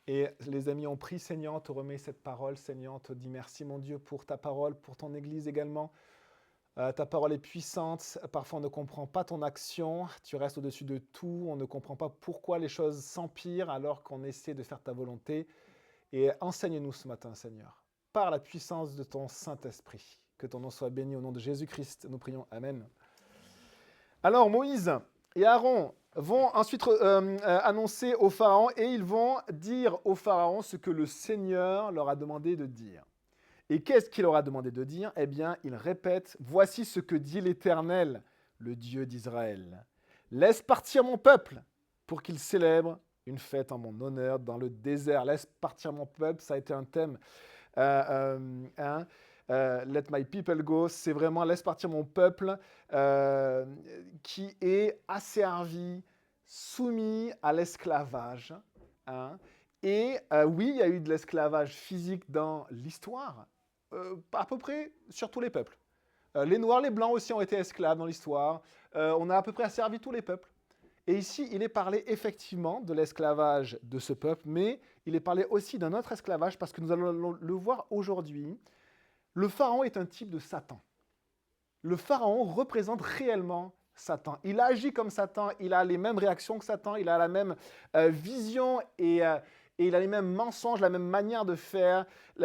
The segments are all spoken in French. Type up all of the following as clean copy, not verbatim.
Et les amis ont prié, Seigneur, on te remet cette parole, Seigneur, on te dit merci mon Dieu pour ta parole, pour ton Église également. Ta parole est puissante, parfois on ne comprend pas ton action, tu restes au-dessus de tout, on ne comprend pas pourquoi les choses s'empirent alors qu'on essaie de faire ta volonté. Et enseigne-nous ce matin, Seigneur, par la puissance de ton Saint-Esprit. Que ton nom soit béni au nom de Jésus-Christ, nous prions. Amen. Alors Moïse et Aaron vont ensuite annoncer au Pharaon et ils vont dire au Pharaon ce que le Seigneur leur a demandé de dire. Et qu'est-ce qu'il leur a demandé de dire? Eh bien, ils répètent, voici ce que dit l'Éternel, le Dieu d'Israël. Laisse partir mon peuple pour qu'il célèbre une fête en mon honneur dans le désert. Laisse partir mon peuple, ça a été un thème. Hein, Let my people go, c'est vraiment laisse partir mon peuple qui est asservi, soumis à l'esclavage. Hein. Et oui, il y a eu de l'esclavage physique dans l'histoire, à peu près sur tous les peuples. Les Noirs, les Blancs aussi ont été esclaves dans l'histoire. On a à peu près asservi tous les peuples. Et ici, il est parlé effectivement de l'esclavage de ce peuple, mais il est parlé aussi d'un autre esclavage parce que nous allons le voir aujourd'hui. Le pharaon est un type de Satan. Le pharaon représente réellement Satan. Il agit comme Satan, il a les mêmes réactions que Satan, il a la même vision et il a les mêmes mensonges, la même manière de faire, il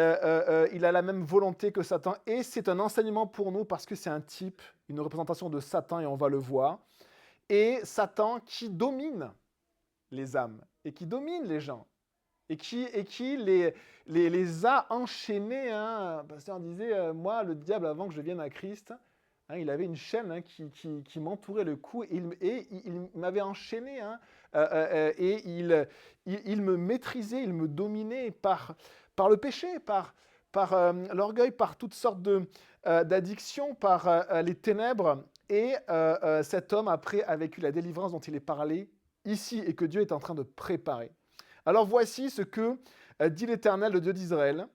a la même volonté que Satan. Et c'est un enseignement pour nous parce que c'est un type, une représentation de Satan et on va le voir. Et Satan qui domine les âmes et qui domine les gens et qui les a enchaînés. Hein. Le pasteur disait, moi, le diable, avant que je vienne à Christ, hein, il avait une chaîne hein, qui m'entourait le cou et il m'avait enchaîné. Hein, et il me maîtrisait, il me dominait par le péché, par l'orgueil, par toutes sortes d'addictions, par les ténèbres. Et cet homme, après, a vécu la délivrance dont il est parlé ici et que Dieu est en train de préparer. Alors voici ce que dit l'Éternel, le Dieu d'Israël.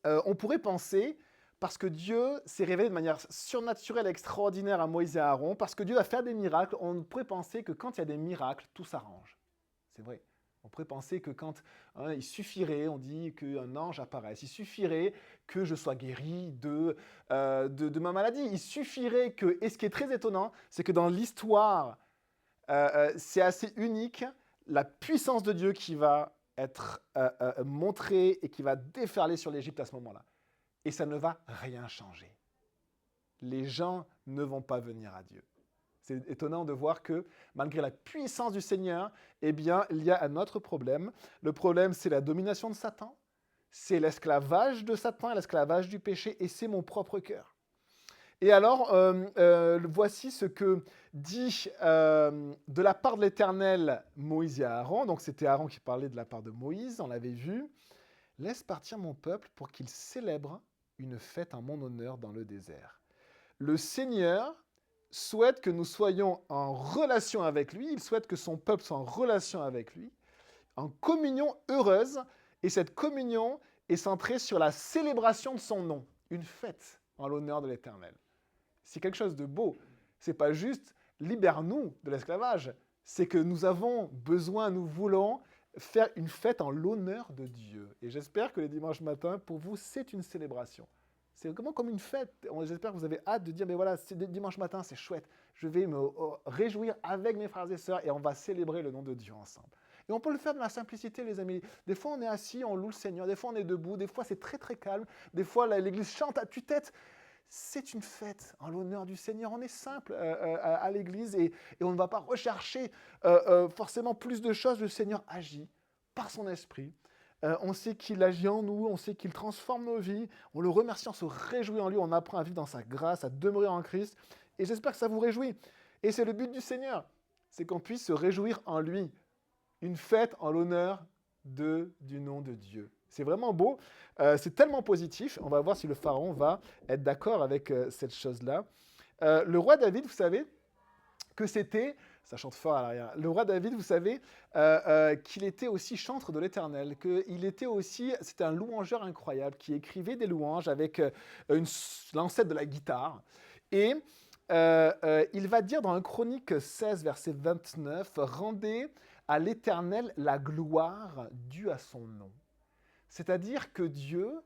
On pourrait penser, parce que Dieu s'est révélé de manière surnaturelle et extraordinaire à Moïse et à Aaron, parce que Dieu va faire des miracles, on pourrait penser que quand il y a des miracles, tout s'arrange. C'est vrai. On pourrait penser que quand il suffirait, on dit qu'un ange apparaisse, il suffirait que je sois guéri de ma maladie. Il suffirait que, et ce qui est très étonnant, c'est que dans l'histoire, c'est assez unique, la puissance de Dieu qui va être montrée et qui va déferler sur l'Égypte à ce moment-là. Et ça ne va rien changer. Les gens ne vont pas venir à Dieu. C'est étonnant de voir que malgré la puissance du Seigneur, eh bien, il y a un autre problème. Le problème, c'est la domination de Satan, c'est l'esclavage de Satan, l'esclavage du péché, et c'est mon propre cœur. Et alors, voici ce que dit de la part de l'Éternel Moïse et Aaron. Donc c'était Aaron qui parlait de la part de Moïse, on l'avait vu. Laisse partir mon peuple pour qu'il célèbre une fête en mon honneur dans le désert. Le Seigneur souhaite que nous soyons en relation avec lui, il souhaite que son peuple soit en relation avec lui, en communion heureuse, et cette communion est centrée sur la célébration de son nom, une fête en l'honneur de l'Éternel. C'est quelque chose de beau. C'est pas juste libère-nous de l'esclavage. C'est que nous avons besoin, nous voulons faire une fête en l'honneur de Dieu. Et j'espère que les dimanches matins, pour vous, c'est une célébration. C'est vraiment comme une fête. J'espère que vous avez hâte de dire, mais voilà, c'est dimanche matin, c'est chouette. Je vais me réjouir avec mes frères et sœurs et on va célébrer le nom de Dieu ensemble. Et on peut le faire dans la simplicité, les amis. Des fois, on est assis, on loue le Seigneur. Des fois, on est debout. Des fois, c'est très, très calme. Des fois, l'église chante à tue-tête. C'est une fête en l'honneur du Seigneur. On est simple à l'église et on ne va pas rechercher forcément plus de choses. Le Seigneur agit par son esprit. On sait qu'il agit en nous, on sait qu'il transforme nos vies. On le remercie, on se réjouit en lui, on apprend à vivre dans sa grâce, à demeurer en Christ. Et j'espère que ça vous réjouit. Et c'est le but du Seigneur, c'est qu'on puisse se réjouir en lui. Une fête en l'honneur du nom de Dieu. C'est vraiment beau, c'est tellement positif. On va voir si le pharaon va être d'accord avec cette chose-là. Le roi David, vous savez que c'était, ça chante fort à l'arrière, le roi David, vous savez qu'il était aussi chantre de l'Éternel, qu'il était aussi, c'était un louangeur incroyable, qui écrivait des louanges avec l'ancêtre de la guitare. Et il va dire dans 1 Chronique 16, verset 29, « Rendez à l'Éternel la gloire due à son nom. C'est-à-dire que Dieu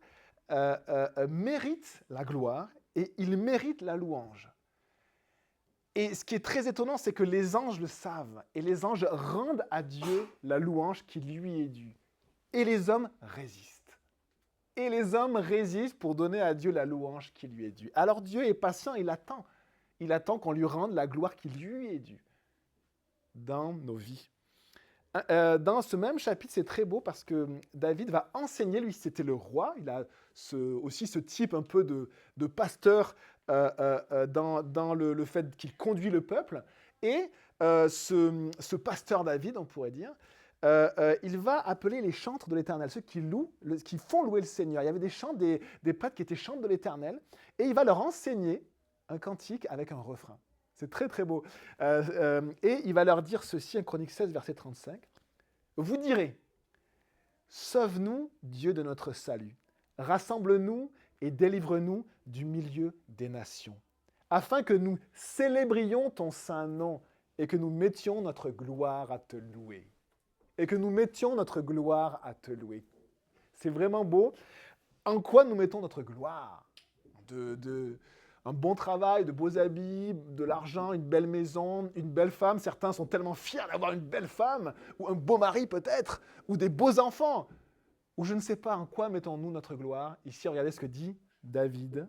mérite la gloire et il mérite la louange. Et ce qui est très étonnant, c'est que les anges le savent et les anges rendent à Dieu la louange qui lui est due. Et les hommes résistent. Et les hommes résistent pour donner à Dieu la louange qui lui est due. Alors Dieu est patient, il attend. Il attend qu'on lui rende la gloire qui lui est due dans nos vies. Dans ce même chapitre, c'est très beau parce que David va enseigner, lui c'était le roi, il a aussi ce type un peu de pasteur dans le fait qu'il conduit le peuple. Et ce pasteur David, on pourrait dire, il va appeler les chantres de l'Éternel, ceux qui font louer le Seigneur. Il y avait des chants, des prêtres qui étaient chantres de l'Éternel, et il va leur enseigner un cantique avec un refrain. C'est très très beau. Et il va leur dire ceci, en Chronique 16, verset 35. Vous direz, sauve-nous, Dieu de notre salut. Rassemble-nous et délivre-nous du milieu des nations, afin que nous célébrions ton saint nom et que nous mettions notre gloire à te louer. Et que nous mettions notre gloire à te louer. C'est vraiment beau. En quoi nous mettons notre gloire ? Un bon travail, de beaux habits, de l'argent, une belle maison, une belle femme. Certains sont tellement fiers d'avoir une belle femme, ou un beau mari peut-être, ou des beaux enfants. Ou je ne sais pas en quoi mettons-nous notre gloire. Ici, regardez ce que dit David.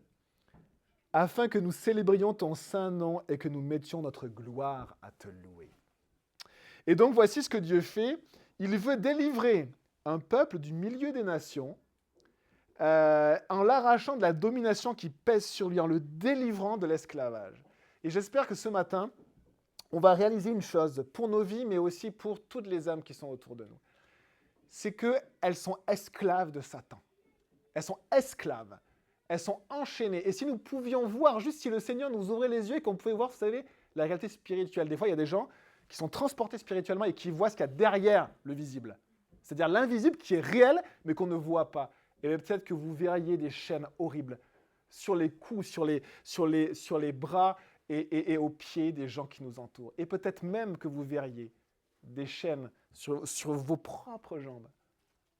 Afin que nous célébrions ton saint nom et que nous mettions notre gloire à te louer. Et donc voici ce que Dieu fait. Il veut délivrer un peuple du milieu des nations en l'arrachant de la domination qui pèse sur lui, en le délivrant de l'esclavage. Et j'espère que ce matin, on va réaliser une chose pour nos vies, mais aussi pour toutes les âmes qui sont autour de nous. C'est qu'elles sont esclaves de Satan. Elles sont esclaves. Elles sont enchaînées. Et si nous pouvions voir, juste si le Seigneur nous ouvrait les yeux et qu'on pouvait voir, vous savez, la réalité spirituelle. Des fois, il y a des gens qui sont transportés spirituellement et qui voient ce qu'il y a derrière le visible. C'est-à-dire l'invisible qui est réel, mais qu'on ne voit pas. Et peut-être que vous verriez des chaînes horribles sur les cous, sur les bras et aux pieds des gens qui nous entourent. Et peut-être même que vous verriez des chaînes sur vos propres jambes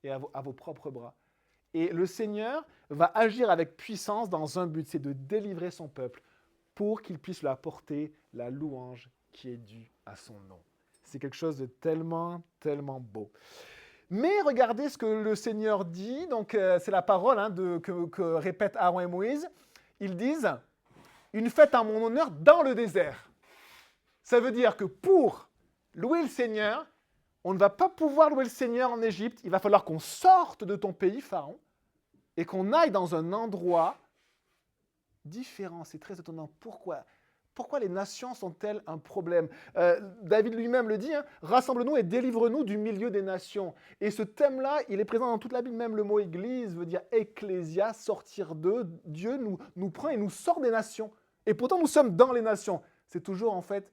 et à vos propres bras. Et le Seigneur va agir avec puissance dans un but, c'est de délivrer son peuple pour qu'il puisse lui apporter la louange qui est due à son nom. C'est quelque chose de tellement, tellement beau. Mais regardez ce que le Seigneur dit, donc c'est la parole que répètent Aaron et Moïse. Ils disent « une fête en mon honneur dans le désert ». Ça veut dire que pour louer le Seigneur, on ne va pas pouvoir louer le Seigneur en Égypte. Il va falloir qu'on sorte de ton pays, Pharaon, et qu'on aille dans un endroit différent. C'est très étonnant. Pourquoi les nations sont-elles un problème ? David lui-même le dit, rassemble-nous et délivre-nous du milieu des nations. Et ce thème-là, il est présent dans toute la Bible, même le mot église veut dire ecclésia, sortir d'eux. Dieu nous prend et nous sort des nations. Et pourtant, nous sommes dans les nations. C'est toujours en fait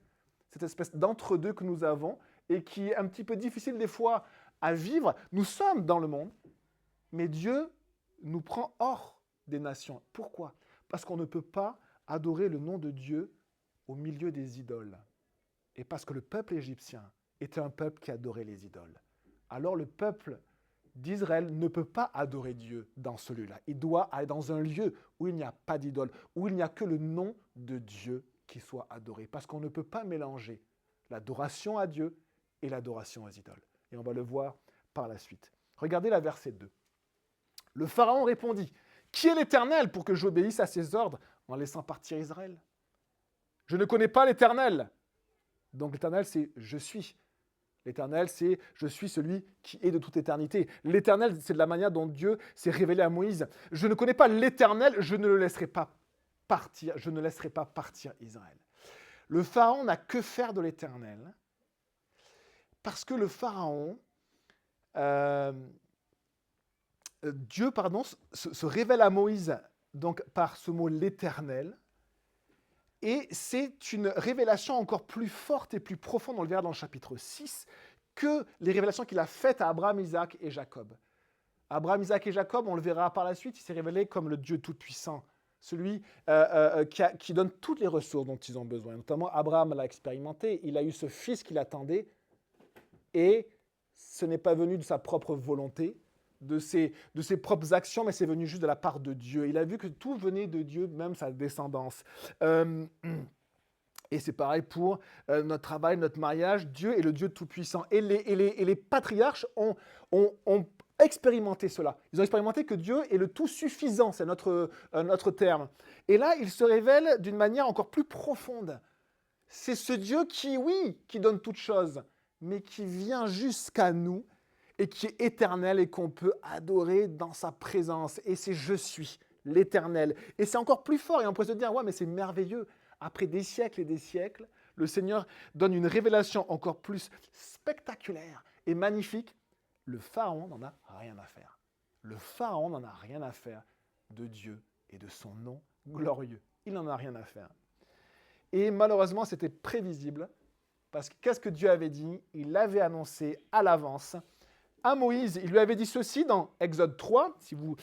cette espèce d'entre-deux que nous avons et qui est un petit peu difficile des fois à vivre. Nous sommes dans le monde, mais Dieu nous prend hors des nations. Pourquoi ? Parce qu'on ne peut pas adorer le nom de Dieu au milieu des idoles. Et parce que le peuple égyptien était un peuple qui adorait les idoles. Alors le peuple d'Israël ne peut pas adorer Dieu dans ce lieu-là. Il doit aller dans un lieu où il n'y a pas d'idole, où il n'y a que le nom de Dieu qui soit adoré. Parce qu'on ne peut pas mélanger l'adoration à Dieu et l'adoration aux idoles. Et on va le voir par la suite. Regardez la verset 2. Le Pharaon répondit, « Qui est l'Éternel pour que j'obéisse à ses ordres en laissant partir Israël ? Je ne connais pas l'Éternel. » Donc l'Éternel, c'est « je suis ». L'Éternel, c'est « je suis celui qui est de toute éternité ». L'Éternel, c'est de la manière dont Dieu s'est révélé à Moïse. « Je ne connais pas l'Éternel, je ne le laisserai pas partir, je ne laisserai pas partir Israël. » Le Pharaon n'a que faire de l'Éternel parce que le Pharaon, Dieu se révèle à Moïse donc, par ce mot « l'Éternel ». Et c'est une révélation encore plus forte et plus profonde, on le verra dans le chapitre 6, que les révélations qu'il a faites à Abraham, Isaac et Jacob. Abraham, Isaac et Jacob, on le verra par la suite, il s'est révélé comme le Dieu Tout-Puissant, celui qui donne toutes les ressources dont ils ont besoin. Notamment, Abraham l'a expérimenté, il a eu ce fils qu'il attendait Et ce n'est pas venu de sa propre volonté, de ses propres actions, mais c'est venu juste de la part de Dieu. Il a vu que tout venait de Dieu, même sa descendance. Euh, et c'est pareil pour notre travail, notre mariage. Dieu est le Dieu tout-puissant. Et les patriarches ont expérimenté cela. Ils ont expérimenté que Dieu est le tout-suffisant, c'est notre terme. Et là, il se révèle d'une manière encore plus profonde. C'est ce Dieu qui, oui, qui donne toutes choses, mais qui vient jusqu'à nous et qui est éternel et qu'on peut adorer dans sa présence. Et c'est je suis, l'éternel. Et c'est encore plus fort. Et on pourrait se dire, ouais, mais c'est merveilleux. Après des siècles et des siècles, le Seigneur donne une révélation encore plus spectaculaire et magnifique. Le Pharaon n'en a rien à faire. Le Pharaon n'en a rien à faire de Dieu et de son nom glorieux. Il n'en a rien à faire. Et malheureusement, c'était prévisible, parce que qu'est-ce que Dieu avait dit? Il l'avait annoncé à l'avance. À Moïse, il lui avait dit ceci dans Exode 3, si vous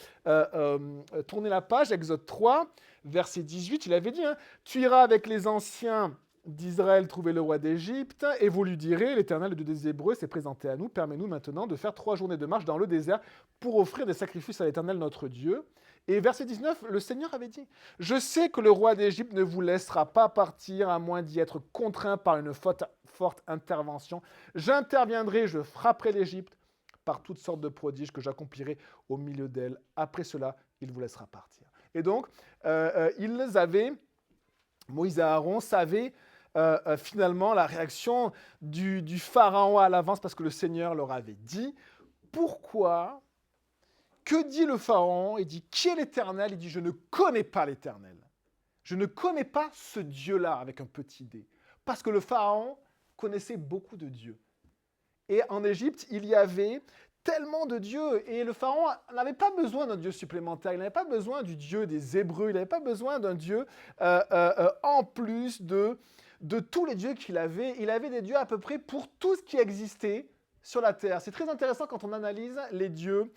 tournez la page, Exode 3, verset 18, il avait dit, tu iras avec les anciens d'Israël trouver le roi d'Égypte, et vous lui direz, l'Éternel, le Dieu des Hébreux, s'est présenté à nous, permets-nous maintenant de faire 3 journées de marche dans le désert pour offrir des sacrifices à l'Éternel notre Dieu. Et verset 19, le Seigneur avait dit, je sais que le roi d'Égypte ne vous laissera pas partir à moins d'y être contraint par une forte intervention. J'interviendrai, je frapperai l'Égypte par toutes sortes de prodiges que j'accomplirai au milieu d'elle. Après cela, il vous laissera partir. Et donc, Moïse et Aaron savaient finalement la réaction du Pharaon à l'avance parce que le Seigneur leur avait dit. Pourquoi? Que dit le Pharaon? Il dit, qui est l'Éternel? Il dit, je ne connais pas l'Éternel. Je ne connais pas ce Dieu-là avec un petit d. Parce que le Pharaon connaissait beaucoup de dieux. Et en Égypte, il y avait tellement de dieux. Et le Pharaon n'avait pas besoin d'un dieu supplémentaire. Il n'avait pas besoin du dieu des Hébreux. Il n'avait pas besoin d'un dieu en plus de tous les dieux qu'il avait. Il avait des dieux à peu près pour tout ce qui existait sur la terre. C'est très intéressant quand on analyse les dieux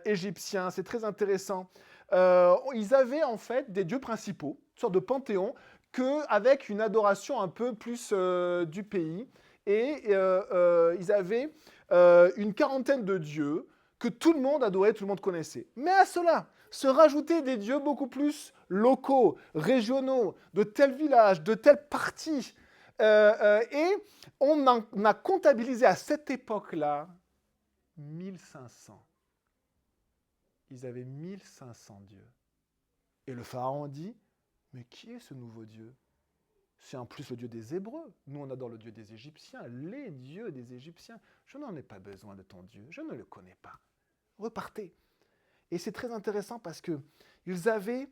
égyptiens. C'est très intéressant. Ils avaient en fait des dieux principaux, une sorte de panthéon, avec une adoration un peu plus du pays. Et ils avaient une quarantaine de dieux que tout le monde adorait, tout le monde connaissait. Mais à cela, se rajoutaient des dieux beaucoup plus locaux, régionaux, de tel village, de telle partie. Et on a comptabilisé à cette époque-là 1500. Ils avaient 1500 dieux. Et le Pharaon dit, mais qui est ce nouveau Dieu? C'est en plus le Dieu des Hébreux. Nous, on adore le Dieu des Égyptiens, les dieux des Égyptiens. Je n'en ai pas besoin de ton Dieu, je ne le connais pas. Repartez. Et c'est très intéressant parce qu'ils avaient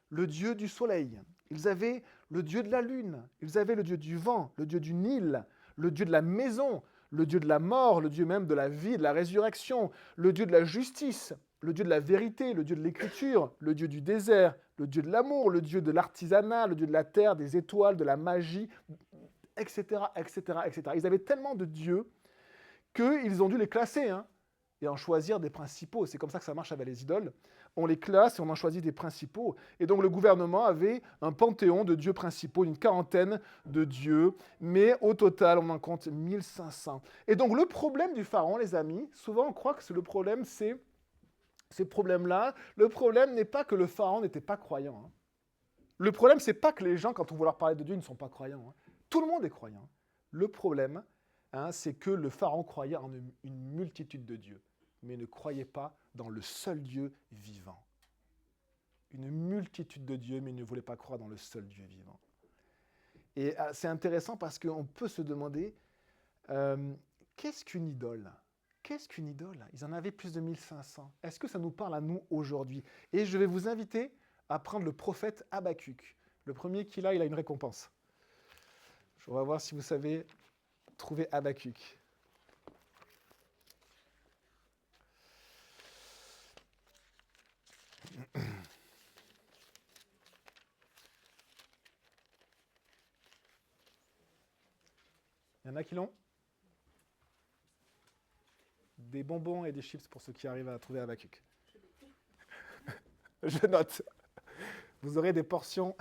le Dieu du soleil, ils avaient le Dieu de la lune, ils avaient le Dieu du vent, le Dieu du Nil, le Dieu de la maison, le Dieu de la mort, le Dieu même de la vie, de la résurrection, le Dieu de la justice, le Dieu de la vérité, le Dieu de l'écriture, le Dieu du désert, le Dieu de l'amour, le Dieu de l'artisanat, le Dieu de la terre, des étoiles, de la magie, etc., etc., etc. Ils avaient tellement de dieux qu'ils ont dû les classer et en choisir des principaux. C'est comme ça que ça marche avec les idoles. On les classe et on en choisit des principaux. Et donc le gouvernement avait un panthéon de dieux principaux, une quarantaine de dieux, mais au total, on en compte 1500. Et donc le problème du pharaon, les amis, souvent on croit que le problème, c'est ces problèmes-là. Le problème n'est pas que le pharaon n'était pas croyant. Le problème, c'est pas que les gens, quand on veut leur parler de Dieu, ne sont pas croyants. Tout le monde est croyant. Le problème, c'est que le pharaon croyait en une multitude de dieux, mais ne croyait pas dans le seul Dieu vivant. Une multitude de dieux, mais il ne voulait pas croire dans le seul Dieu vivant. Et c'est intéressant parce qu'on peut se demander, qu'est-ce qu'une idole ? Qu'est-ce qu'une idole? Ils en avaient plus de 1500. Est-ce que ça nous parle à nous aujourd'hui? Et je vais vous inviter à prendre le prophète Habakkuk. Le premier qu'il a, il a une récompense. On va voir si vous savez trouver Habakkuk. Il y en a qui l'ont? Des bonbons et des chips pour ceux qui arrivent à trouver Habakkuk. Je note. Vous aurez des portions.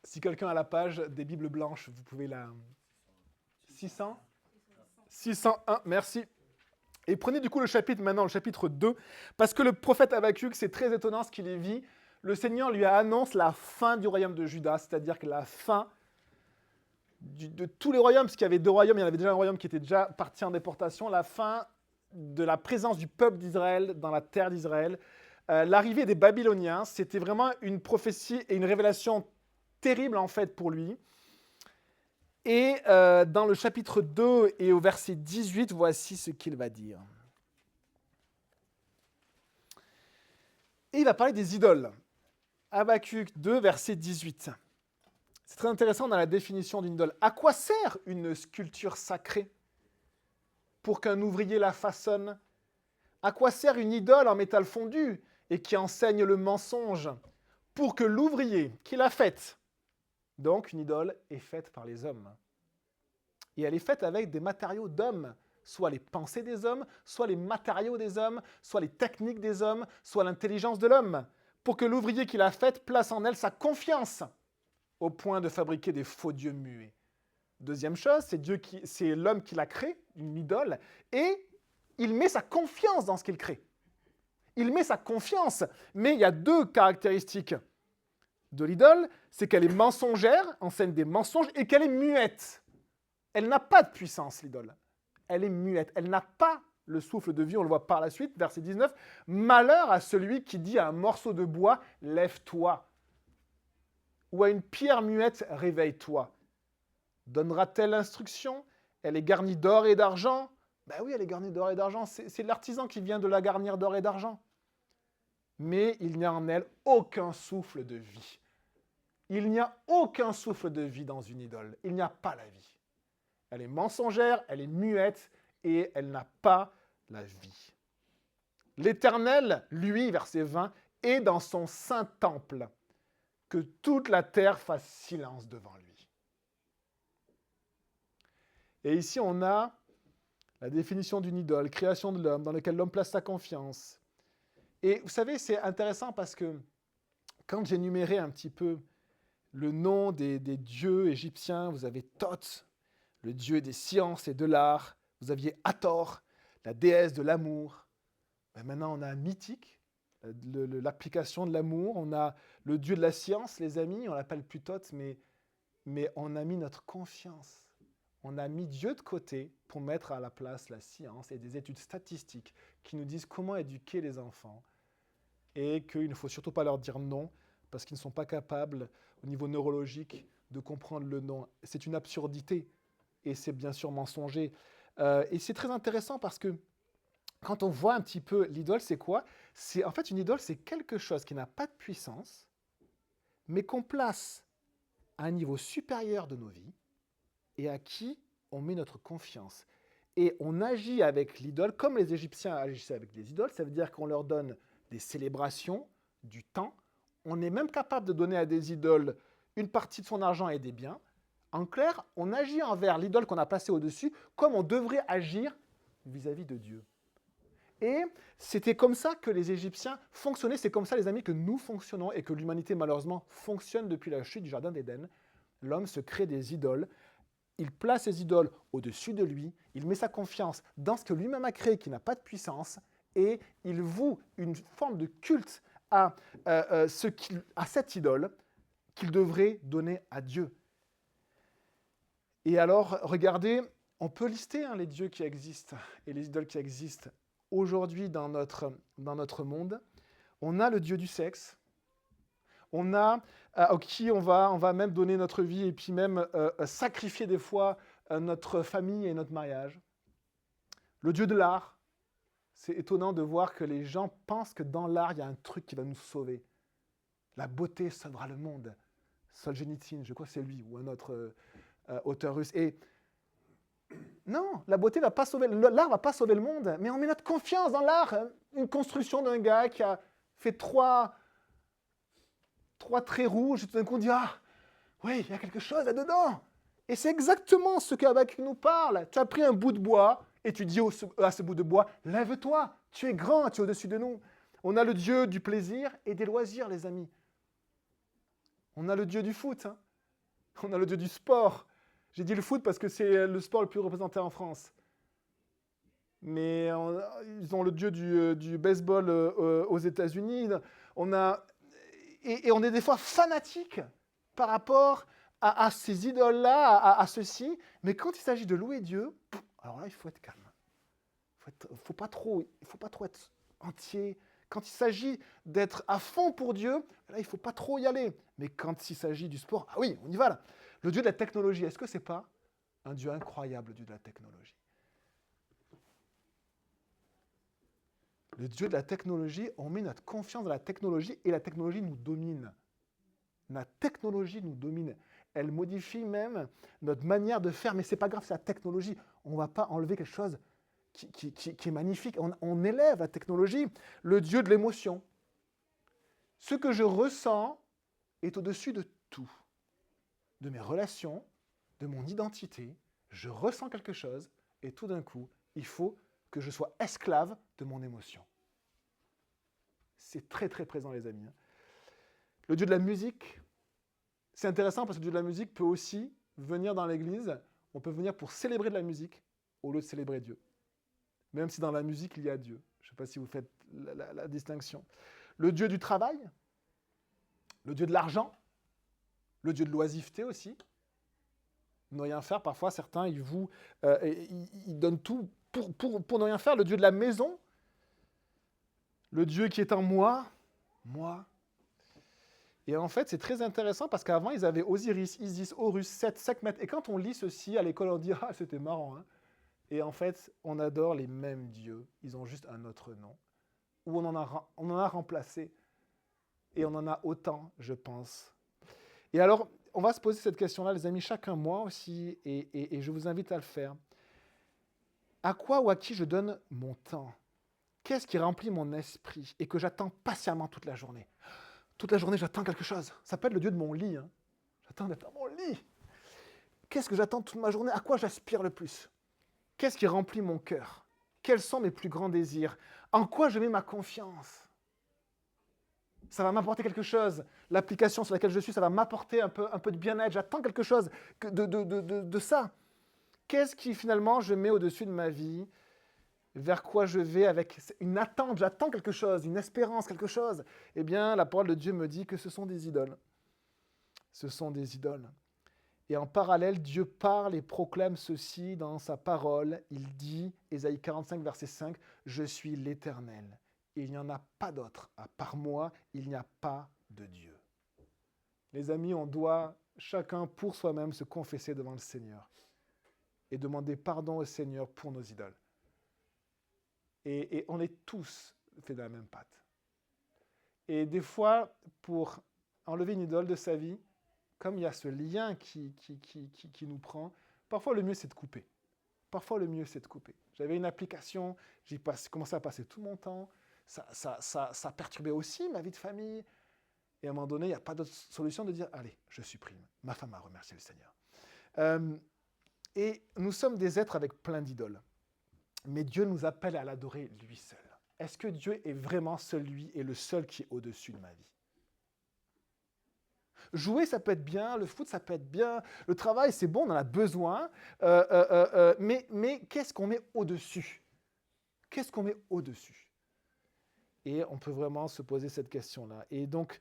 Si quelqu'un a la page des Bibles blanches, vous pouvez la... 600 601, merci. Et prenez du coup le chapitre maintenant, le chapitre 2, parce que le prophète Habakkuk, c'est très étonnant ce qu'il y vit. Le Seigneur lui annonce la fin du royaume de Juda, c'est-à-dire que la fin de tous les royaumes, parce qu'il y avait deux royaumes, il y en avait déjà un royaume qui était déjà parti en déportation, la fin de la présence du peuple d'Israël dans la terre d'Israël, l'arrivée des Babyloniens, c'était vraiment une prophétie et une révélation terrible en fait pour lui. Et dans le chapitre 2 et au verset 18, voici ce qu'il va dire. Et il va parler des idoles. Habakkuk 2, verset 18. C'est très intéressant dans la définition d'une idole. À quoi sert une sculpture sacrée pour qu'un ouvrier la façonne? À quoi sert une idole en métal fondu et qui enseigne le mensonge pour que l'ouvrier qui l'a faite, donc une idole, est faite par les hommes. Et elle est faite avec des matériaux d'hommes, soit les pensées des hommes, soit les matériaux des hommes, soit les techniques des hommes, soit l'intelligence de l'homme, pour que l'ouvrier qui l'a faite place en elle sa confiance, au point de fabriquer des faux dieux muets. Deuxième chose, c'est l'homme qui l'a créé, une idole, et il met sa confiance dans ce qu'il crée. Il met sa confiance, mais il y a deux caractéristiques de l'idole, c'est qu'elle est mensongère, enseigne des mensonges, et qu'elle est muette. Elle n'a pas de puissance, l'idole. Elle est muette, elle n'a pas le souffle de vie, on le voit par la suite, verset 19. « Malheur à celui qui dit à un morceau de bois, lève-toi » ou à une pierre muette, réveille-toi. Donnera-t-elle l'instruction? Elle est garnie d'or et d'argent. Ben oui, elle est garnie d'or et d'argent. C'est l'artisan qui vient de la garnir d'or et d'argent. Mais il n'y a en elle aucun souffle de vie. Il n'y a aucun souffle de vie dans une idole. Il n'y a pas la vie. Elle est mensongère, elle est muette et elle n'a pas la vie. L'Éternel, lui, verset 20, est dans son saint temple. Que toute la terre fasse silence devant lui. Et ici, on a la définition d'une idole, création de l'homme, dans laquelle l'homme place sa confiance. Et vous savez, c'est intéressant parce que quand j'énumérais un petit peu le nom des dieux égyptiens, vous avez Thoth, le dieu des sciences et de l'art. Vous aviez Hathor, la déesse de l'amour. Et maintenant, on a Mythique, l'application de l'amour. On a le dieu de la science, les amis. On l'appelle plus Thoth, mais on a mis notre confiance. On a mis Dieu de côté pour mettre à la place la science et des études statistiques qui nous disent comment éduquer les enfants et qu'il ne faut surtout pas leur dire non parce qu'ils ne sont pas capables, au niveau neurologique, de comprendre le non. C'est une absurdité et c'est bien sûr mensonger. Et c'est très intéressant parce que quand on voit un petit peu l'idole, c'est quoi? En fait, une idole, c'est quelque chose qui n'a pas de puissance, mais qu'on place à un niveau supérieur de nos vies et à qui on met notre confiance. Et on agit avec l'idole comme les Égyptiens agissaient avec les idoles, ça veut dire qu'on leur donne des célébrations, du temps. On est même capable de donner à des idoles une partie de son argent et des biens. En clair, on agit envers l'idole qu'on a placée au-dessus comme on devrait agir vis-à-vis de Dieu. Et c'était comme ça que les Égyptiens fonctionnaient, c'est comme ça, les amis, que nous fonctionnons et que l'humanité, malheureusement, fonctionne depuis la chute du Jardin d'Éden. L'homme se crée des idoles, il place ses idoles au-dessus de lui, il met sa confiance dans ce que lui-même a créé qui n'a pas de puissance et il voue une forme de culte à cette idole qu'il devrait donner à Dieu. Et alors, regardez, on peut lister les dieux qui existent et les idoles qui existent aujourd'hui dans notre monde. On a le dieu du sexe, on a à qui on va même donner notre vie et puis même sacrifier des fois notre famille et notre mariage. Le dieu de l'art, c'est étonnant de voir que les gens pensent que dans l'art, il y a un truc qui va nous sauver. La beauté sauvera le monde. Solzhenitsyn, je crois que c'est lui, ou un autre auteur russe. Et non, la beauté va pas sauver, l'art va pas sauver le monde, mais on met notre confiance dans l'art. Une construction d'un gars qui a fait trois traits rouges, et tout d'un coup on dit « Ah, oui, il y a quelque chose là-dedans !» Et c'est exactement ce qu'Habakkuk nous parle. Tu as pris un bout de bois et tu dis à ce bout de bois « Lève-toi, tu es grand, tu es au-dessus de nous. » On a le Dieu du plaisir et des loisirs, les amis. On a le Dieu du foot. On a le Dieu du sport. J'ai dit le foot parce que c'est le sport le plus représenté en France. Mais ils ont le Dieu du baseball aux États-Unis. On a, et on est des fois fanatiques par rapport à ces idoles-là, à ceci. Mais quand il s'agit de louer Dieu, alors là, il faut être calme. Il ne faut pas trop être entier. Quand il s'agit d'être à fond pour Dieu, là, il ne faut pas trop y aller. Mais quand il s'agit du sport, ah oui, on y va là. Le Dieu de la technologie, est-ce que ce n'est pas un Dieu incroyable, le Dieu de la technologie? Le Dieu de la technologie, on met notre confiance dans la technologie et la technologie nous domine. La technologie nous domine. Elle modifie même notre manière de faire, mais ce n'est pas grave, c'est la technologie. On ne va pas enlever quelque chose qui est magnifique. On élève la technologie, le Dieu de l'émotion. Ce que je ressens est au-dessus de tout, de mes relations, de mon identité. Je ressens quelque chose et tout d'un coup, il faut que je sois esclave de mon émotion. C'est très très présent, les amis. Le Dieu de la musique, c'est intéressant parce que le Dieu de la musique peut aussi venir dans l'église. On peut venir pour célébrer de la musique au lieu de célébrer Dieu. Même si dans la musique, il y a Dieu. Je ne sais pas si vous faites la distinction. Le Dieu du travail, le Dieu de l'argent, le Dieu de l'oisiveté aussi. Ne rien faire, parfois certains, ils donnent tout pour ne rien faire. Le Dieu de la maison, le Dieu qui est en moi. Et en fait, c'est très intéressant parce qu'avant, ils avaient Osiris, Isis, Horus, Seth, Sekhmet. Et quand on lit ceci à l'école, on dit « Ah, c'était marrant, hein !» Et en fait, on adore les mêmes dieux. Ils ont juste un autre nom. Ou on en a remplacé. Et on en a autant, je pense. Et alors, on va se poser cette question-là, les amis, chacun, moi aussi, et je vous invite à le faire. À quoi ou à qui je donne mon temps? Qu'est-ce qui remplit mon esprit et que j'attends patiemment toute la journée? Toute la journée, j'attends quelque chose. Ça peut être le Dieu de mon lit. Hein. J'attends d'être dans mon lit. Qu'est-ce que j'attends toute ma journée? À quoi j'aspire le plus? Qu'est-ce qui remplit mon cœur? Quels sont mes plus grands désirs? En quoi je mets ma confiance? Ça va m'apporter quelque chose. L'application sur laquelle je suis, ça va m'apporter un peu de bien-être. J'attends quelque chose de ça. Qu'est-ce qui finalement je mets au-dessus de ma vie? Vers quoi je vais avec une attente? J'attends quelque chose, une espérance, quelque chose. Eh bien, la parole de Dieu me dit que ce sont des idoles. Ce sont des idoles. Et en parallèle, Dieu parle et proclame ceci dans sa parole. Il dit, Ésaïe 45, verset 5, « Je suis l'Éternel. Il n'y en a pas d'autre. À part moi, il n'y a pas de Dieu. » Les amis, on doit chacun pour soi-même se confesser devant le Seigneur et demander pardon au Seigneur pour nos idoles. Et on est tous faits de la même pâte. Et des fois, pour enlever une idole de sa vie, comme il y a ce lien qui nous prend, parfois le mieux c'est de couper. Parfois le mieux c'est de couper. J'avais une application, j'ai commencé à passer tout mon temps, ça perturbait aussi ma vie de famille. Et à un moment donné, il n'y a pas d'autre solution de dire, allez, je supprime. Ma femme a remercié le Seigneur. Et nous sommes des êtres avec plein d'idoles. Mais Dieu nous appelle à l'adorer lui seul. Est-ce que Dieu est vraiment celui et le seul qui est au-dessus de ma vie? Jouer, ça peut être bien, le foot, ça peut être bien, le travail, c'est bon, on en a besoin, mais qu'est-ce qu'on met au-dessus? Qu'est-ce qu'on met au-dessus? Et on peut vraiment se poser cette question-là. Et donc,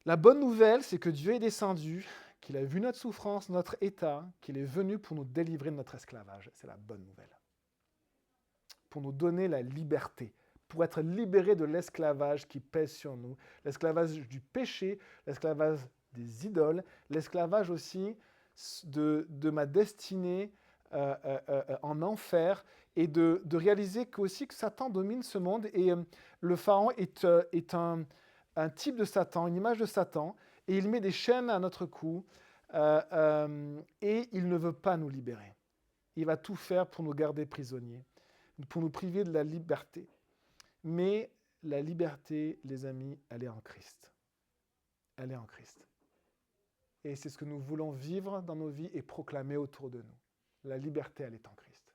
la bonne nouvelle, c'est que Dieu est descendu, qu'il a vu notre souffrance, notre état, qu'il est venu pour nous délivrer de notre esclavage. C'est la bonne nouvelle. Pour nous donner la liberté, pour être libérés de l'esclavage qui pèse sur nous, l'esclavage du péché, l'esclavage des idoles, l'esclavage aussi de ma destinée en enfer, et de réaliser qu'aussi que Satan domine ce monde, et le pharaon est un type de Satan, une image de Satan, et il met des chaînes à notre cou, et il ne veut pas nous libérer. Il va tout faire pour nous garder prisonniers, pour nous priver de la liberté. Mais la liberté, les amis, elle est en Christ. Elle est en Christ. Et c'est ce que nous voulons vivre dans nos vies et proclamer autour de nous. La liberté, elle est en Christ.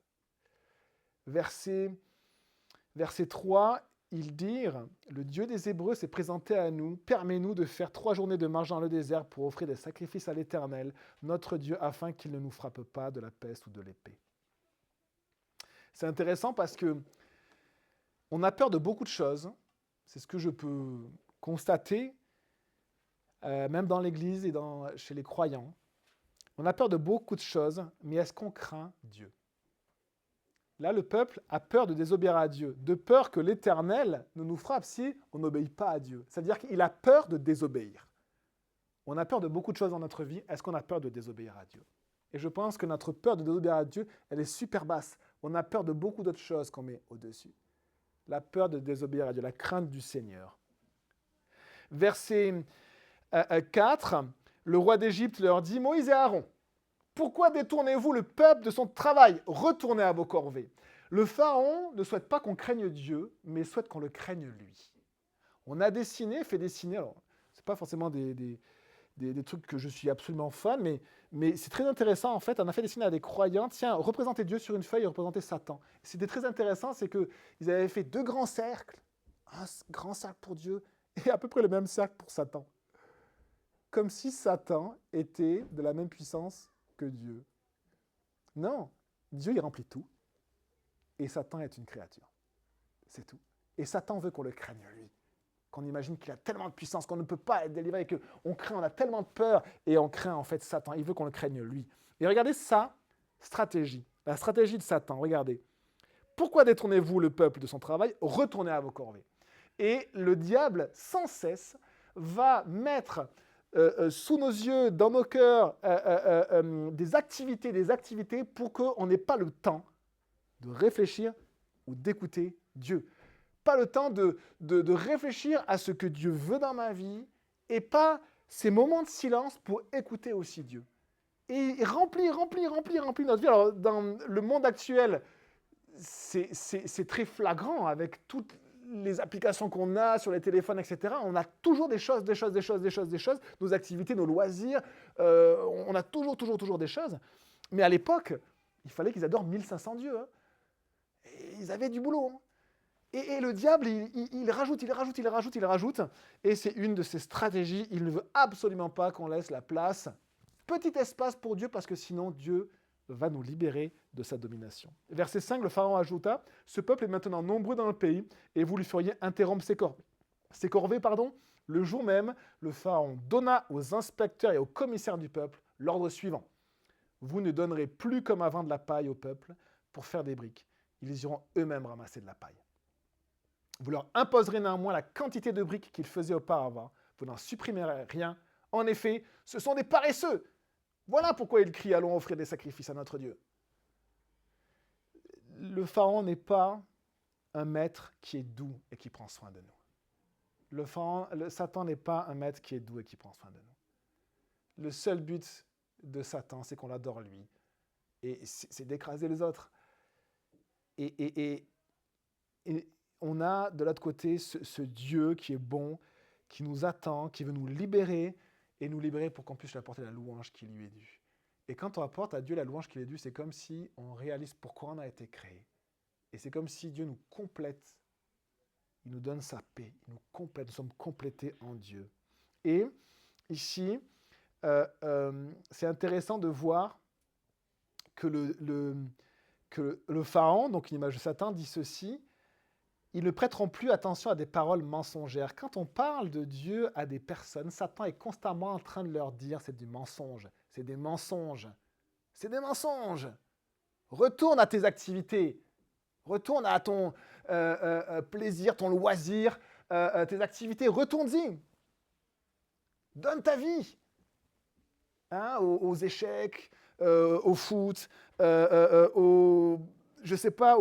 Verset 3, ils dirent, le Dieu des Hébreux s'est présenté à nous, permets-nous de faire 3 journées de marche dans le désert pour offrir des sacrifices à l'Éternel, notre Dieu, afin qu'il ne nous frappe pas de la peste ou de l'épée. C'est intéressant parce que on a peur de beaucoup de choses, c'est ce que je peux constater, même dans l'Église et chez les croyants. On a peur de beaucoup de choses, mais est-ce qu'on craint Dieu? Là, le peuple a peur de désobéir à Dieu, de peur que l'Éternel ne nous frappe si on n'obéit pas à Dieu. C'est-à-dire qu'il a peur de désobéir. On a peur de beaucoup de choses dans notre vie. Est-ce qu'on a peur de désobéir à Dieu? Et je pense que notre peur de désobéir à Dieu, elle est super basse. On a peur de beaucoup d'autres choses qu'on met au-dessus. La peur de désobéir à Dieu, la crainte du Seigneur. Verset 4, le roi d'Égypte leur dit, Moïse et Aaron, pourquoi détournez-vous le peuple de son travail? Retournez à vos corvées. Le Pharaon ne souhaite pas qu'on craigne Dieu, mais souhaite qu'on le craigne lui. On a fait dessiner, alors ce n'est pas forcément des trucs que je suis absolument fan, mais c'est très intéressant en fait. On a fait dessiner à des croyants, tiens, représenter Dieu sur une feuille et représenter Satan. C'était très intéressant, c'est qu'ils avaient fait 2 grands cercles, un grand cercle pour Dieu et à peu près le même cercle pour Satan. Comme si Satan était de la même puissance que Dieu. Non, Dieu il remplit tout et Satan est une créature. C'est tout. Et Satan veut qu'on le craigne lui. Qu'on imagine qu'il a tellement de puissance qu'on ne peut pas être délivré et qu'on craint, on a tellement de peur et on craint en fait Satan. Il veut qu'on le craigne lui. Et regardez sa stratégie, la stratégie de Satan. Regardez. Pourquoi détournez-vous le peuple de son travail? Retournez à vos corvées. Et le diable, sans cesse, va mettre sous nos yeux, dans nos cœurs, des activités pour qu'on n'ait pas le temps de réfléchir ou d'écouter Dieu. Pas le temps de réfléchir à ce que Dieu veut dans ma vie et pas ces moments de silence pour écouter aussi Dieu. Et il remplit notre vie. Alors, dans le monde actuel, c'est très flagrant avec toutes les applications qu'on a sur les téléphones, etc. On a toujours des choses, nos activités, nos loisirs, on a toujours des choses. Mais à l'époque, il fallait qu'ils adorent 1500 dieux. Hein. Et ils avaient du boulot. Hein. Et le diable, il rajoute. Et c'est une de ses stratégies. Il ne veut absolument pas qu'on laisse la place, petit espace pour Dieu, parce que sinon Dieu va nous libérer de sa domination. Verset 5, le Pharaon ajouta, « Ce peuple est maintenant nombreux dans le pays, et vous lui feriez interrompre ses corvées. Le jour même, le Pharaon donna aux inspecteurs et aux commissaires du peuple l'ordre suivant. Vous ne donnerez plus comme avant de la paille au peuple pour faire des briques. Ils iront eux-mêmes ramasser de la paille. Vous leur imposerez néanmoins la quantité de briques qu'ils faisaient auparavant. Vous n'en supprimerez rien. En effet, ce sont des paresseux. Voilà pourquoi il crie, allons offrir des sacrifices à notre Dieu. » Le Pharaon n'est pas un maître qui est doux et qui prend soin de nous. Satan n'est pas un maître qui est doux et qui prend soin de nous. Le seul but de Satan, c'est qu'on l'adore lui. Et c'est d'écraser les autres. Et on a de l'autre côté ce Dieu qui est bon, qui nous attend, qui veut nous libérer, et nous libérer pour qu'on puisse lui apporter la louange qui lui est due. Et quand on apporte à Dieu la louange qui lui est due, c'est comme si on réalise pourquoi on a été créé. Et c'est comme si Dieu nous complète. Il nous donne sa paix. Il nous complète. Nous sommes complétés en Dieu. Et ici, c'est intéressant de voir que le Pharaon, donc une image de Satan, dit ceci, ils ne prêteront plus attention à des paroles mensongères. Quand on parle de Dieu à des personnes, Satan est constamment en train de leur dire c'est du mensonge, c'est des mensonges, c'est des mensonges. Retourne à tes activités, retourne à ton plaisir, ton loisir, tes activités, retourne-y. Donne ta vie aux échecs, au foot, au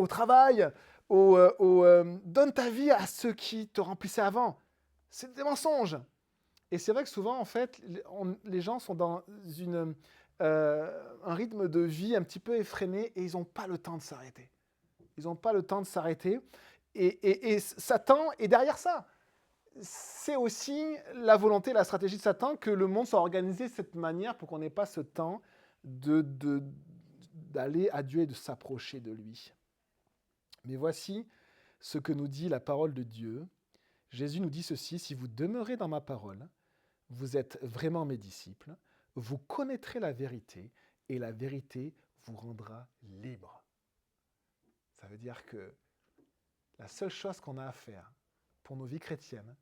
travail. Donne ta vie à ceux qui te remplissaient avant. C'est des mensonges. Et c'est vrai que souvent, en fait, les gens sont dans un rythme de vie un petit peu effréné et ils n'ont pas le temps de s'arrêter. Ils n'ont pas le temps de s'arrêter. Et Satan est derrière ça. C'est aussi la volonté, la stratégie de Satan que le monde soit organisé de cette manière pour qu'on n'ait pas ce temps d'aller à Dieu et de s'approcher de lui. Mais voici ce que nous dit la parole de Dieu. Jésus nous dit ceci, « Si vous demeurez dans ma parole, vous êtes vraiment mes disciples, vous connaîtrez la vérité et la vérité vous rendra libre. » Ça veut dire que la seule chose qu'on a à faire pour nos vies chrétiennes,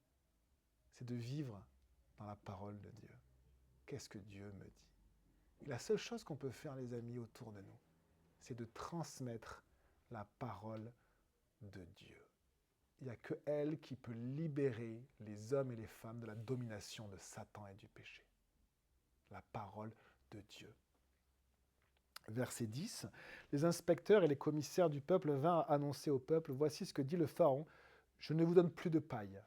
c'est de vivre dans la parole de Dieu. Qu'est-ce que Dieu me dit? Et la seule chose qu'on peut faire, les amis, autour de nous, c'est de transmettre la parole de Dieu. Il n'y a que elle qui peut libérer les hommes et les femmes de la domination de Satan et du péché. La parole de Dieu. Verset 10, les inspecteurs et les commissaires du peuple vinrent annoncer au peuple, « Voici ce que dit le Pharaon, je ne vous donne plus de paille.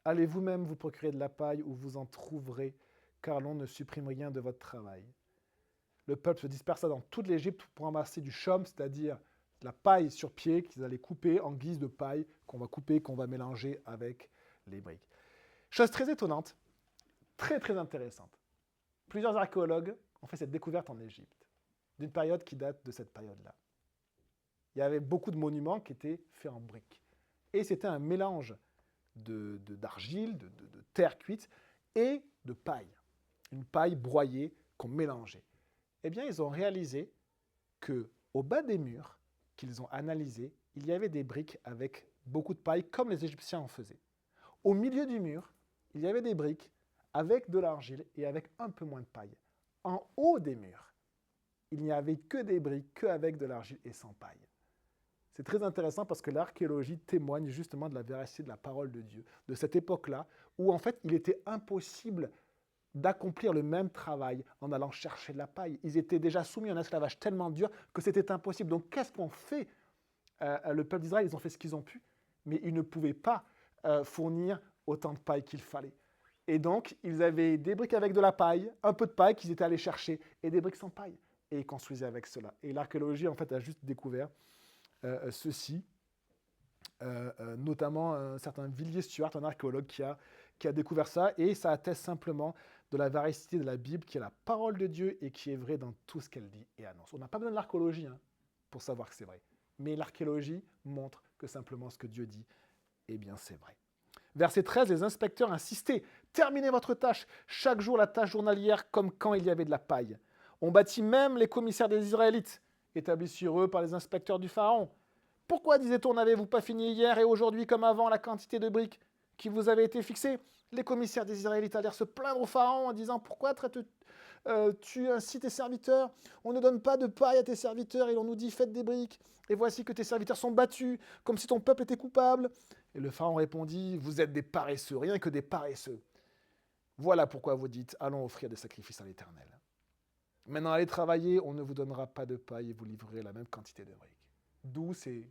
Allez vous-même vous procurer de la paille où vous en trouverez, car l'on ne supprime rien de votre travail. » Le peuple se dispersa dans toute l'Égypte pour ramasser du chaume, c'est-à-dire de la paille sur pied qu'ils allaient couper en guise de paille, qu'on va couper, qu'on va mélanger avec les briques. Chose très étonnante, très très intéressante. Plusieurs archéologues ont fait cette découverte en Égypte, d'une période qui date de cette période-là. Il y avait beaucoup de monuments qui étaient faits en briques. Et c'était un mélange d'argile, de terre cuite et de paille. Une paille broyée qu'on mélangeait. Eh bien, ils ont réalisé qu'au bas des murs qu'ils ont analysés, il y avait des briques avec beaucoup de paille, comme les Égyptiens en faisaient. Au milieu du mur, il y avait des briques avec de l'argile et avec un peu moins de paille. En haut des murs, il n'y avait que des briques, qu'avec de l'argile et sans paille. C'est très intéressant parce que l'archéologie témoigne justement de la véracité de la parole de Dieu, de cette époque-là, où en fait il était impossible d'accomplir le même travail en allant chercher de la paille. Ils étaient déjà soumis à un esclavage tellement dur que c'était impossible. Donc qu'est-ce qu'ont fait le peuple d'Israël? Ils ont fait ce qu'ils ont pu, mais ils ne pouvaient pas fournir autant de paille qu'il fallait. Et donc, ils avaient des briques avec de la paille, un peu de paille qu'ils étaient allés chercher, et des briques sans paille. Et ils construisaient avec cela. Et l'archéologie, en fait, a juste découvert ceci, notamment un certain Villiers-Stuart, un archéologue qui a découvert ça, et ça atteste simplement de la véracité de la Bible, qui est la parole de Dieu et qui est vraie dans tout ce qu'elle dit et annonce. On n'a pas besoin de l'archéologie pour savoir que c'est vrai. Mais l'archéologie montre que simplement ce que Dieu dit, eh bien c'est vrai. Verset 13, les inspecteurs insistaient, « Terminez votre tâche, chaque jour la tâche journalière comme quand il y avait de la paille. » On bâtit même les commissaires des Israélites, établis sur eux par les inspecteurs du Pharaon. « Pourquoi, disait-on, n'avez-vous pas fini hier et aujourd'hui comme avant la quantité de briques qui vous avait été fixée ?» Les commissaires des Israélites allèrent se plaindre au Pharaon en disant « Pourquoi traites-tu ainsi tes serviteurs? On ne donne pas de paille à tes serviteurs et l'on nous dit « Faites des briques. » Et voici que tes serviteurs sont battus, comme si ton peuple était coupable. Et le Pharaon répondit « Vous êtes des paresseux, rien que des paresseux. Voilà pourquoi vous dites « Allons offrir des sacrifices à l'Éternel. » Maintenant, allez travailler, on ne vous donnera pas de paille et vous livrerez la même quantité de briques. D'où ces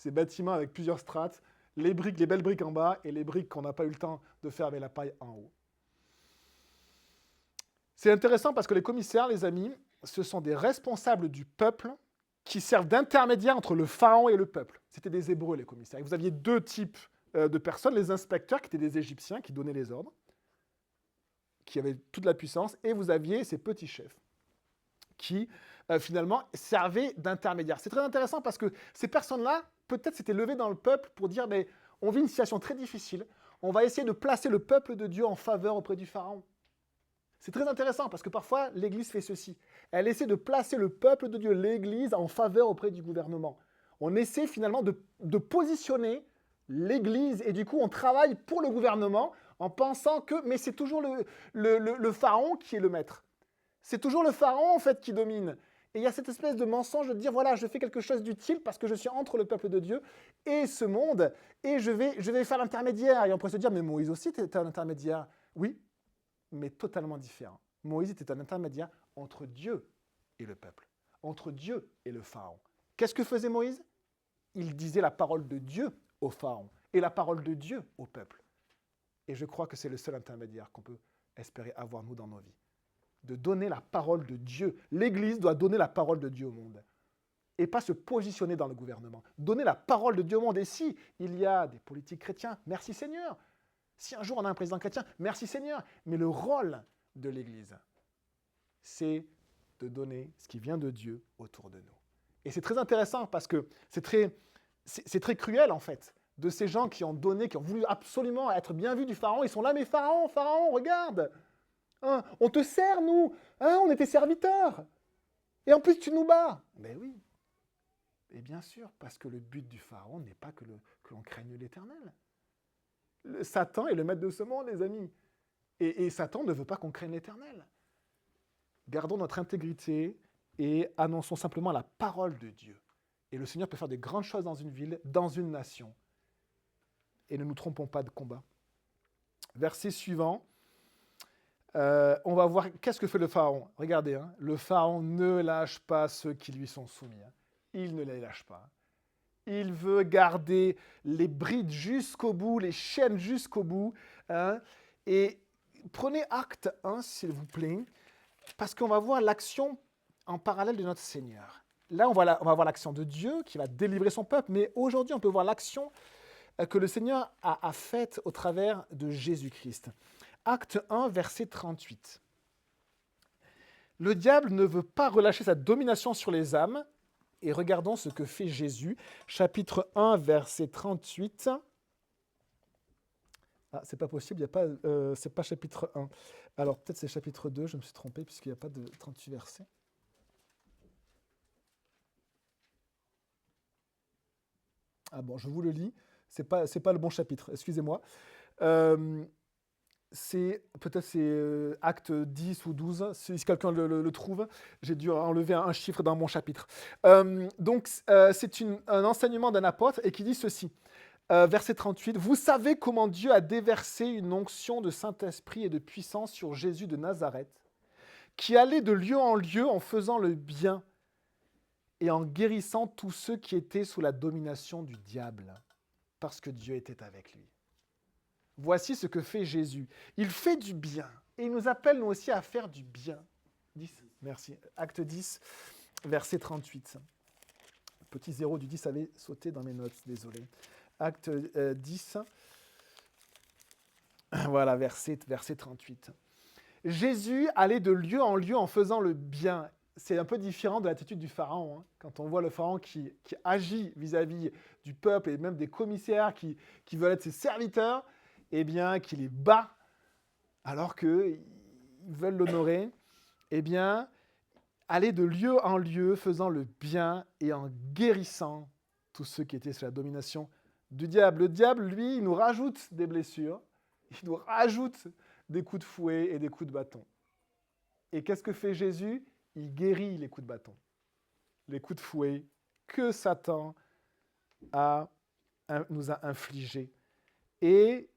bâtiments avec plusieurs strates, les belles briques en bas et les briques qu'on n'a pas eu le temps de faire avec la paille en haut. C'est intéressant parce que les commissaires, les amis, ce sont des responsables du peuple qui servent d'intermédiaires entre le Pharaon et le peuple. C'était des Hébreux, les commissaires. Et vous aviez deux types de personnes, les inspecteurs, qui étaient des Égyptiens, qui donnaient les ordres, qui avaient toute la puissance, et vous aviez ces petits chefs, qui finalement servaient d'intermédiaires. C'est très intéressant parce que ces personnes-là, peut-être s'étaient levées dans le peuple pour dire, mais on vit une situation très difficile, on va essayer de placer le peuple de Dieu en faveur auprès du Pharaon. C'est très intéressant parce que parfois, l'Église fait ceci. Elle essaie de placer le peuple de Dieu, l'Église, en faveur auprès du gouvernement. On essaie finalement de positionner l'Église et du coup, on travaille pour le gouvernement en pensant que, mais c'est toujours le Pharaon qui est le maître. C'est toujours le Pharaon en fait qui domine. Et il y a cette espèce de mensonge de dire, voilà, je fais quelque chose d'utile parce que je suis entre le peuple de Dieu et ce monde et je vais faire l'intermédiaire. Et on pourrait se dire, mais Moïse aussi était un intermédiaire. Oui, mais totalement différent. Moïse était un intermédiaire entre Dieu et le peuple, entre Dieu et le Pharaon. Qu'est-ce que faisait Moïse? Il disait la parole de Dieu au Pharaon et la parole de Dieu au peuple. Et je crois que c'est le seul intermédiaire qu'on peut espérer avoir nous dans nos vies. De donner la parole de Dieu. L'Église doit donner la parole de Dieu au monde. Et pas se positionner dans le gouvernement. Donner la parole de Dieu au monde. Et si il y a des politiques chrétiens, merci Seigneur. Si un jour on a un président chrétien, merci Seigneur. Mais le rôle de l'Église, c'est de donner ce qui vient de Dieu autour de nous. Et c'est très intéressant parce que c'est très c'est très cruel, en fait, de ces gens qui ont donné, qui ont voulu absolument être bien vus du Pharaon. Ils sont là, mais Pharaon, Pharaon, regarde, hein, on te sert, nous, hein, on est tes serviteurs. Et en plus, tu nous bats. Ben oui. Et bien sûr, parce que le but du Pharaon n'est pas que l'on craigne l'Éternel. Satan est le maître de ce monde, les amis. Et Satan ne veut pas qu'on craigne l'Éternel. Gardons notre intégrité et annonçons simplement la parole de Dieu. Et le Seigneur peut faire de grandes choses dans une ville, dans une nation. Et ne nous trompons pas de combat. Verset suivant. On va voir qu'est-ce que fait le Pharaon. Regardez, hein, le Pharaon ne lâche pas ceux qui lui sont soumis. Hein. Il ne les lâche pas. Il veut garder les brides jusqu'au bout, les chaînes jusqu'au bout. Hein, et prenez acte, hein, s'il vous plaît, parce qu'on va voir l'action en parallèle de notre Seigneur. Là, on va voir l'action de Dieu qui va délivrer son peuple, mais aujourd'hui, on peut voir l'action que le Seigneur a faite au travers de Jésus-Christ. Acte 1, verset 38. Le diable ne veut pas relâcher sa domination sur les âmes, et regardons ce que fait Jésus. Chapitre 1, verset 38. Ah, c'est pas possible, c'est pas chapitre 1. Alors, peut-être c'est chapitre 2, je me suis trompé, puisqu'il n'y a pas de 38 versets. Ah bon, je vous le lis, c'est pas le bon chapitre, excusez-moi. Peut-être c'est acte 10 ou 12, si quelqu'un le trouve. J'ai dû enlever un chiffre dans mon chapitre. C'est un enseignement d'un apôtre et qui dit ceci. Verset 38, « Vous savez comment Dieu a déversé une onction de Saint-Esprit et de puissance sur Jésus de Nazareth, qui allait de lieu en lieu en faisant le bien et en guérissant tous ceux qui étaient sous la domination du diable, parce que Dieu était avec lui. » Voici ce que fait Jésus. Il fait du bien. Et il nous appelle, nous aussi, à faire du bien. 10, merci. Acte 10, verset 38. Petit zéro du 10 avait sauté dans mes notes, désolé. Acte 10, voilà, verset 38. Jésus allait de lieu en lieu en faisant le bien. C'est un peu différent de l'attitude du Pharaon. Hein. Quand on voit le Pharaon qui agit vis-à-vis du peuple et même des commissaires qui veulent être ses serviteurs, eh bien, qui les bat alors qu'ils veulent l'honorer, eh bien, aller de lieu en lieu, faisant le bien et en guérissant tous ceux qui étaient sous la domination du diable. Le diable, lui, il nous rajoute des blessures, il nous rajoute des coups de fouet et des coups de bâton. Et qu'est-ce que fait Jésus? Il guérit les coups de bâton, les coups de fouet que Satan nous a infligés. Et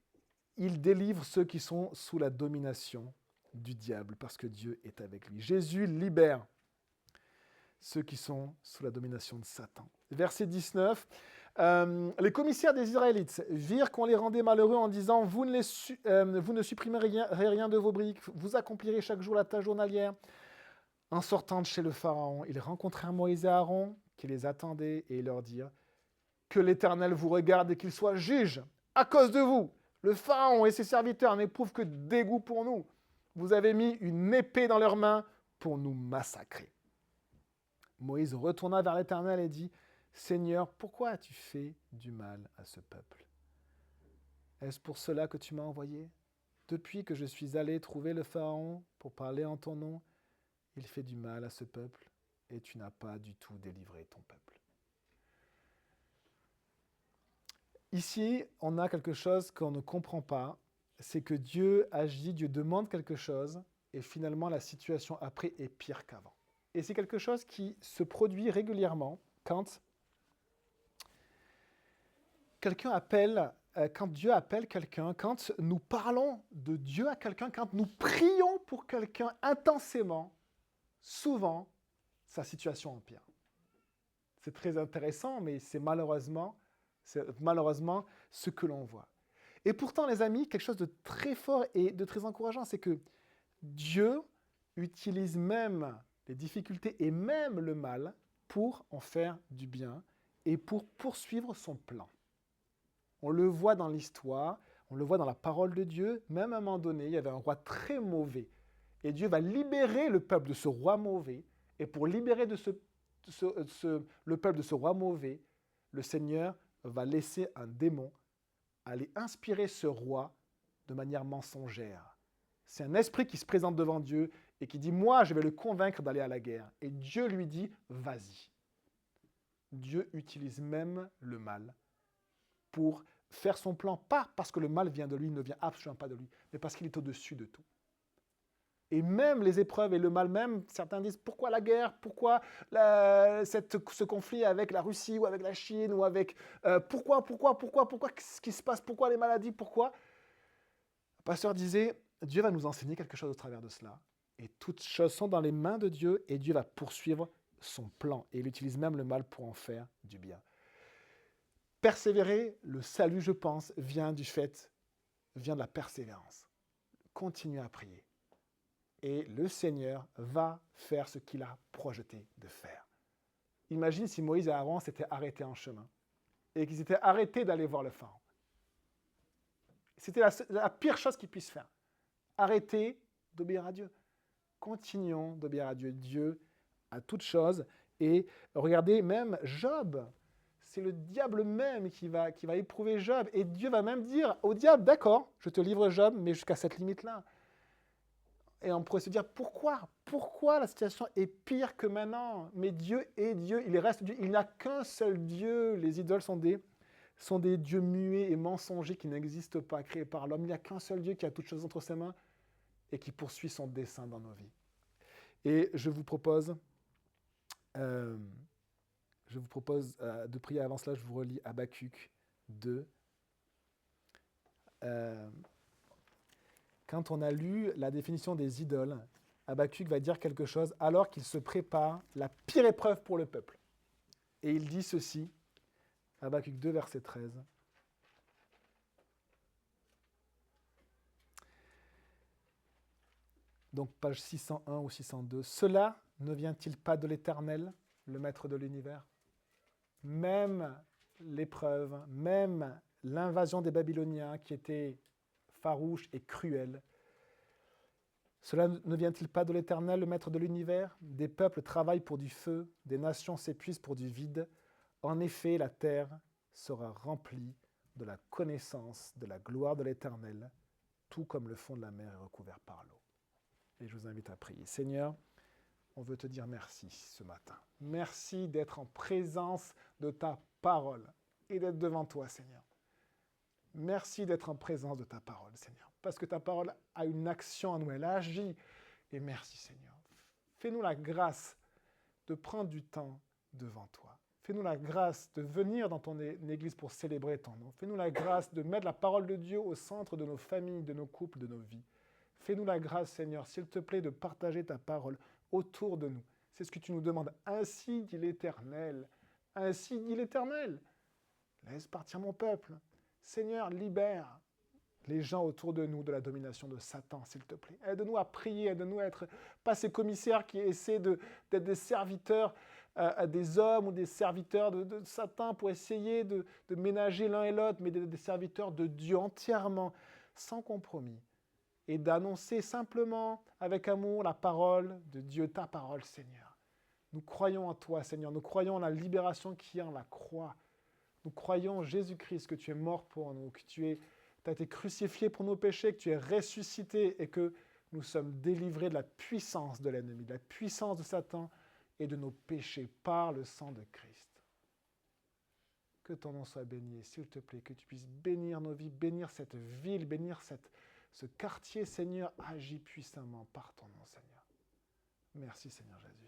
il délivre ceux qui sont sous la domination du diable, parce que Dieu est avec lui. Jésus libère ceux qui sont sous la domination de Satan. Verset 19, les commissaires des Israélites virent qu'on les rendait malheureux en disant « Vous ne supprimerez rien de vos briques, vous accomplirez chaque jour la tâche journalière. » En sortant de chez le Pharaon, ils rencontrèrent Moïse et Aaron, qui les attendaient, et ils leur dirent « Que l'Éternel vous regarde et qu'il soit juge à cause de vous. Le Pharaon et ses serviteurs n'éprouvent que dégoût pour nous. Vous avez mis une épée dans leurs mains pour nous massacrer. » Moïse retourna vers l'Éternel et dit, « Seigneur, pourquoi as-tu fait du mal à ce peuple? Est-ce pour cela que tu m'as envoyé? Depuis que je suis allé trouver le Pharaon pour parler en ton nom, il fait du mal à ce peuple et tu n'as pas du tout délivré ton peuple. » Ici, on a quelque chose qu'on ne comprend pas, c'est que Dieu agit, Dieu demande quelque chose, et finalement la situation après est pire qu'avant. Et c'est quelque chose qui se produit régulièrement quand Dieu appelle quelqu'un, quand nous parlons de Dieu à quelqu'un, quand nous prions pour quelqu'un intensément, souvent, sa situation empire. C'est très intéressant, mais c'est malheureusement ce que l'on voit. Et pourtant, les amis, quelque chose de très fort et de très encourageant, c'est que Dieu utilise même les difficultés et même le mal pour en faire du bien et pour poursuivre son plan. On le voit dans l'histoire, on le voit dans la parole de Dieu, même à un moment donné, il y avait un roi très mauvais. Et Dieu va libérer le peuple de ce roi mauvais, et pour libérer le peuple de ce roi mauvais, le Seigneur va laisser un démon aller inspirer ce roi de manière mensongère. C'est un esprit qui se présente devant Dieu et qui dit « Moi, je vais le convaincre d'aller à la guerre. » Et Dieu lui dit « Vas-y. » Dieu utilise même le mal pour faire son plan, pas parce que le mal vient de lui, il ne vient absolument pas de lui, mais parce qu'il est au-dessus de tout. Et même les épreuves et le mal même, certains disent pourquoi la guerre, pourquoi ce conflit avec la Russie ou avec la Chine ou avec pourquoi, qu'est-ce qui se passe, pourquoi les maladies, pourquoi. Le pasteur disait, Dieu va nous enseigner quelque chose au travers de cela. Et toutes choses sont dans les mains de Dieu et Dieu va poursuivre son plan. Et il utilise même le mal pour en faire du bien. Persévérer, le salut, je pense, vient de la persévérance. Continuez à prier. Et le Seigneur va faire ce qu'il a projeté de faire. Imagine si Moïse et Aaron s'étaient arrêtés en chemin et qu'ils étaient arrêtés d'aller voir le pharaon. C'était la pire chose qu'ils puissent faire. Arrêter d'obéir à Dieu. Continuons d'obéir à Dieu. Dieu a toutes choses. Et regardez, même Job, c'est le diable même qui va éprouver Job. Et Dieu va même dire au diable, d'accord, je te livre Job, mais jusqu'à cette limite-là. Et on pourrait se dire, pourquoi la situation est pire que maintenant? Mais Dieu est Dieu, il reste Dieu. Il n'y a qu'un seul Dieu. Les idoles sont des dieux muets et mensongers qui n'existent pas, créés par l'homme. Il n'y a qu'un seul Dieu qui a toutes choses entre ses mains et qui poursuit son dessein dans nos vies. Et je vous propose de prier. Avant cela, je vous relis Habakkuk 2. Quand on a lu la définition des idoles, Habakkuk va dire quelque chose alors qu'il se prépare la pire épreuve pour le peuple. Et il dit ceci, Habakkuk 2, verset 13. Donc page 601 ou 602. « Cela ne vient-il pas de l'Éternel, le Maître de l'univers? Même l'épreuve, même l'invasion des Babyloniens qui était farouche et cruel. Cela ne vient-il pas de l'Éternel, le Maître de l'univers? Des peuples travaillent pour du feu, des nations s'épuisent pour du vide. En effet, la terre sera remplie de la connaissance de la gloire de l'Éternel, tout comme le fond de la mer est recouvert par l'eau. » Et je vous invite à prier. Seigneur, on veut te dire merci ce matin. Merci d'être en présence de ta parole et d'être devant toi, Seigneur. Merci d'être en présence de ta parole, Seigneur, parce que ta parole a une action en nous, elle agit. Et merci, Seigneur. Fais-nous la grâce de prendre du temps devant toi. Fais-nous la grâce de venir dans ton église pour célébrer ton nom. Fais-nous la grâce de mettre la parole de Dieu au centre de nos familles, de nos couples, de nos vies. Fais-nous la grâce, Seigneur, s'il te plaît, de partager ta parole autour de nous. C'est ce que tu nous demandes. Ainsi dit l'Éternel. Ainsi dit l'Éternel. Laisse partir mon peuple. Seigneur, libère les gens autour de nous de la domination de Satan, s'il te plaît. Aide-nous à prier, aide-nous à être pas ces commissaires qui essaient d'être des serviteurs à des hommes ou des serviteurs de Satan pour essayer de ménager l'un et l'autre, mais des serviteurs de Dieu entièrement, sans compromis, et d'annoncer simplement avec amour la parole de Dieu, ta parole, Seigneur. Nous croyons en toi, Seigneur. Nous croyons en la libération qui est en la croix. Nous croyons en Jésus-Christ, que tu es mort pour nous, que tu as été crucifié pour nos péchés, que tu es ressuscité et que nous sommes délivrés de la puissance de l'ennemi, de la puissance de Satan et de nos péchés par le sang de Christ. Que ton nom soit béni, s'il te plaît, que tu puisses bénir nos vies, bénir cette ville, bénir ce quartier, Seigneur, agis puissamment par ton nom, Seigneur. Merci, Seigneur Jésus.